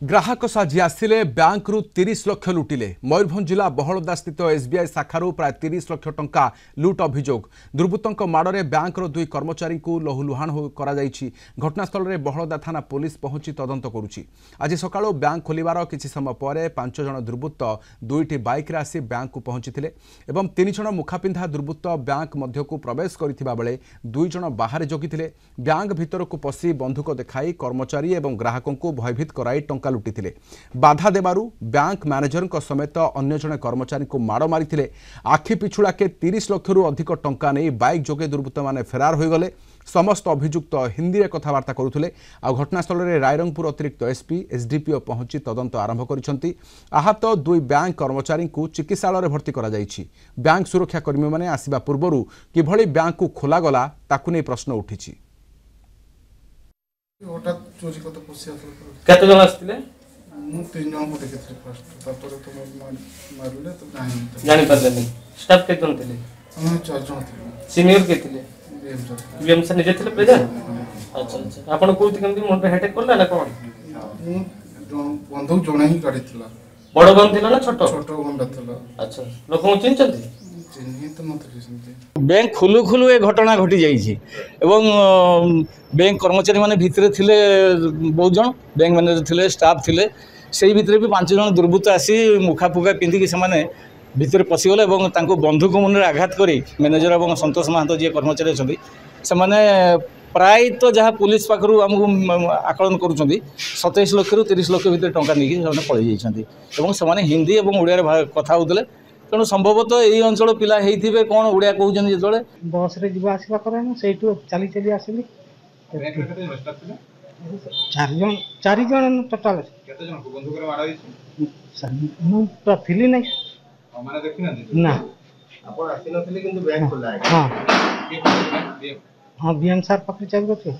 ग्राहक साजी आसिले बैंक रु 30 लाख लुटिले। मयूरभंज जिला बहलदा स्थित एसबीआई शाखारू प्राय 30 लाख टंका लुट अभियोग। दुर्बृत्तों माड़े बैंक दुई कर्मचारी को लहुलुहाण घटनास्थल में बहलदा थाना पुलिस पहुंची तदंत करुछि। आज सकाळु बैंक खोलिबार किछि समय पर 5 जन दुर्बृत्त दुईटी बाइक रे आसी बैंक को पहुंचीथिले एवं 3 जन मुखापिंधा दुर्बृत्त बैंक मध्यकु प्रवेश करिथिबा बेले 2 जन बाहर जगिथिले। बैंक भितर को पसी बंधुक देखाई कर्मचारी एवं ग्राहकों को भयभीत कराई टंका लुटिथिले। बाधा देबारु बैंक मैनेजर समेत अन्य जने कर्मचारी को माड़ मारिथिले। आखि पिछुड़ा के 30 लाख रु अधिक टंका नहीं बाइक जोगे दुर्बृत्त माने फरार हो गले। समस्त अभियुक्त हिंदी में कथबार्ता करुले। घटनास्थल में रायरंगपुर अतिरिक्त एसपी एसडीपीओ पहुंची तदंत आरंभ करिसेंती। आहत दुई बैंक कर्मचारी को चिकित्सालय भर्ती करा जायछि। बैंक सुरक्षाकर्मी माने आसिबा पूर्वरु किभଳି बैंक को खोला गला ताकु नै प्रश्न उठिछि। केते जन आस्तिले? मु 3 जन को देखिथि फर्स्ट तापर तो मारले तो जानि पारले। स्टाफ केते जन थिले? हम 4 जन थिले। सीनियर के थिले? बीएम सर निजे थिले प्रेजेंट? अच्छा अच्छा। आपण कोथि केमति मन पे हेटेक करला ना कोन? मु बंधुक जणे ही काढितला। बड़ गन थिला ना छोटो? छोटो गंडा थिला। अच्छा। लोक को चिन्हचंती? चिन्हि तो नथि सेमति। बैंक खुलु खुलु ए घटना घटी जाइछि एवं बैंक कर्मचारी माने भितरे थिले बहुत जन बैंक मैनेजर थिले स्टाफ थिले सेही भितरे भी 5 जन दुर्बृत्त आसी मुखा फुका पिंधि कि समाने भितरे पसी गले एवं तांको बंधुक मन आघात करी मैनेजर एवं संतोष महतो जे कर्मचारी अछंती समाने प्राय तो जहाँ पुलिस पाखरु हमकु आकलन करूछंती 27 लाख रु 30 लाख भितर टंका नेकी समाने पळै जाइछंती एवं समाने हिंदी एवं ओडिया कथा होतले। तेणु संभवतः यही अंचल पिला हेइथिबे कोन ओडिया कहउछन जेतले बस रे जीवा आसीबा करे न सेइटु चली चली आसिली। चार जन टोटल केते जन को बंधु करे मारा दिछि? मु तो थिली नै माने देखि ना ना आपण आसी नथिले किंतु बैंक खोला है। हां के बीएम हां बीएम सर पकड़ चल गथे।